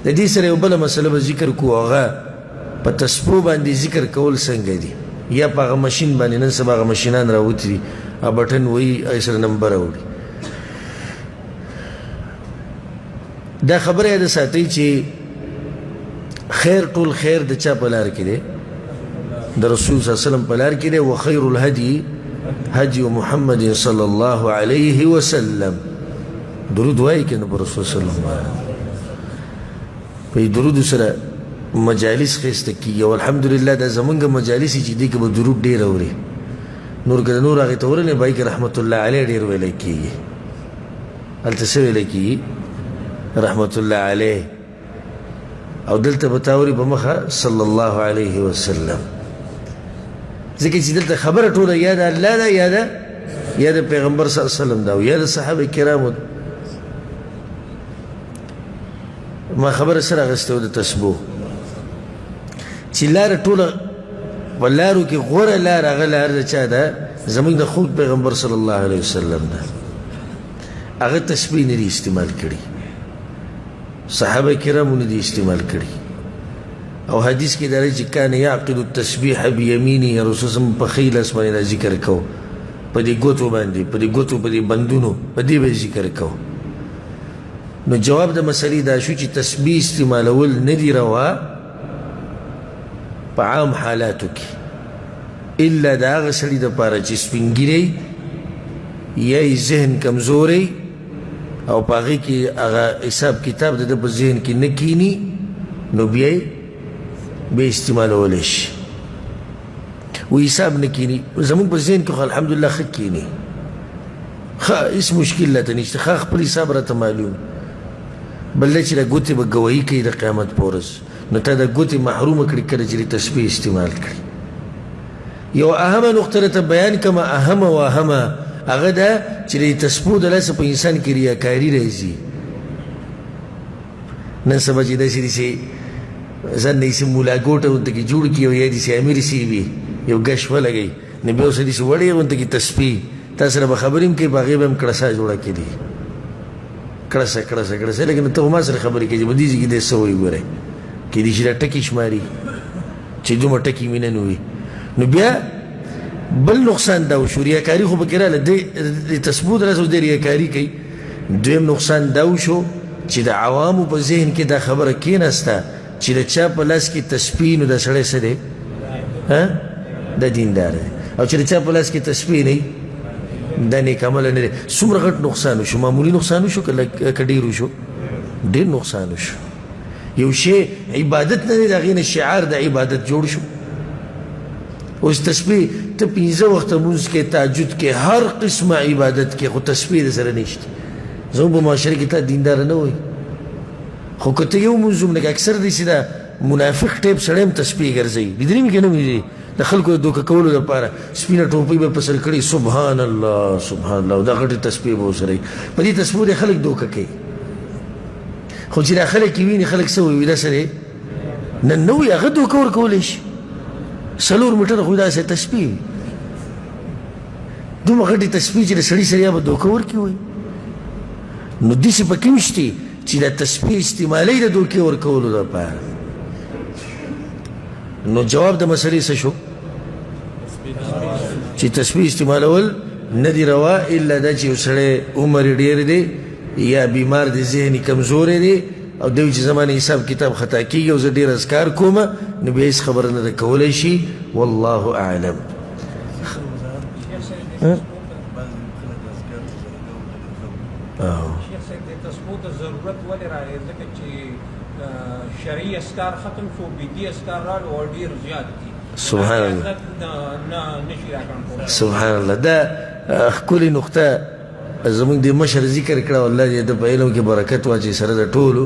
د دې سره یو بله مسله به ذکر کو هغه په تسبو باندې ذکر کول څنګه دي یا په هغه ماشین باندې نن سبا هغه ماشینان راوتي دي هغه بټن وهي هغې سره نمبر راوړي دا خبره یاده ساتئ چې خیر ټول خیر د چا په لار کې دی د رسول صلی الله علیه وسلم په لار کې دی وخیر الهدي هدي محمد صلی الله علیه وسلم درود وایي که نه په رسول صلی الله علیه وسلم په درودو سره مجالس ښایسته کېږي او الحمدلله دا زمونږ مجالس چې دي کې به درود ډېر اوري نور که د نور هغې ته ورغلې به کې رحمت الله علیه ډېر ویلی کېږي هلته څه ویلی کېږي رحمت الله علیه او دلته به تا اوري په مخه صلی الله علیه وسلم ځکه چې دلته خبره ټوله یا د الله ده یا د پیغمبر صلی الله علیه وسلم ده او یا د صحابه کرامو ما خبره سره اخیستې وه د تسبو چې لاره ټوله په لارو کې غوره لار هغه لار د چا ده زموږ د خوږ پیغمبر صلی الله علیه وسلم ده هغه تسبیح نه دي استعمال کړي صحابه کرامو نه دي استعمال کړي او حدیث کې دا دی چې کان یعقد التسبیح بیمینه رسول صلی په ښي لاس باندې دا ذکر کو په دې ګوتو باندې په دې ګوتو په دې بندونو په دې به ذکر کو نو جواب د مسلې دا شو چې تسبیح استعمالول نه دي روا په عام حالاتو کې الا د هغه سړي دپاره چې سپینګیری یا یې ذهن کمزوری او په هغې کې هغه حساب کتاب د ده په ذهن کې نه کینی نو بیا یې استعمالولی شي و حساب نه کینی زمونږ په ذهن کې خو الحمدلله ښه کینی ښه هېڅ مشکل راته نشته ښه خپل حساب راته معلوم بل دا چې دا ګوتې به ګواهي کوي د قیامت په ورځ نو تا دا ګوتې محرومه کړي کله چې د تسبیح استعمال کړي یو اهمه نقطه راته بیان کړمه اهمه و اهمه هغه ده چې د تسبیح د لاسه په انسان کې ریاکاري راځي نن سبا چې داسې دي چې ځان نه یې مولاګوټه ورته کې جوړ کړي او یا داسې امیر سي وي یو ګش ولګوي نو بیا اوس داسې وړې غونته کې تسبیح تا سره به خبرې هم کوي په هغې به هم کړسا جوړه کړي کړسه لیکن ته ما سره خبرې کوي چې په دې ځای کې دی څه وایي ګورئ کېدای شي دا ټکي شماري چې دومره ټکي مینه نه وي نو بیا بل نقصان دا وشو ریاکاري خو پکې راغله د تسبیح د لاسه اوس دی ریاکاري کوي دویم نقصان دا وشو چې د عوامو په ذهن کې دا خبره کېناسته چې د چا په لاس کې تسبیح نو دا سړی څه دی دا دیندار دی او چې د چا په لاس کې تسبیح نه دا نیک عمله نه دی څومره غټ نقصان وشو معمولي نقصان وشو که ډېر وشو ډېر نقصان وشو یو شی عبادت نه دی د هغې نه شعار د عبادت جوړ شو اوس تسبیح ته پنځه وخته لمونځ کې تهجد کې هر قسمه عبادت کې خو تسبیح د سره نشته زموږ په معاشره کې تا دینداره نه وایي خو که ته یو لمونځ هم لکه اکثر دی چې دا منافق ټیپ سړی هم تسبیح ګرځوي لیدلي مې که نه مې د خلکو د دوکه کولو لپاره سپینه ټوپۍ به په سر کړي سبحان الله سبحان الله او دا غټې تسبیح به ورسره وي په دې تسبیح د خلک دوکه کوي خو چې دا خلک یې ویني خلک څه وایي دا سړی نه وي هغه دوکه ورکولی شي څلور میټره خو داسې تسبیح وي دومره غټې تسبیح چې د سړي سره یا به دوکه ورکړي وایي نو داسې پکې نشتې چې دا تسبیح استعمالوي د دوکې ورکولو لپاره نو جواب د مسلې څه شو چې تسبیح استعمالول نه دي روا الا دا چې یو سړی عمر یې ډېر دی یا بیمار دی ذهني کمزوری دی او دوی چې زما نه حساب کتاب خطا کېږي او زه ډېر اذکار کوم نو بیا هېڅ خبره نه ده کولی شي والله اعلم ضرورت ولې راغی ځکه چې شرعي اسکار ختم شو بدعي اسکار راغلو او ډېر زیات دي سبحان الله سبحان الله دا ښکلې نقطه زموږ د مشر ذکر کړه والله دې د په علم کې برکت واچوي سره د ټولو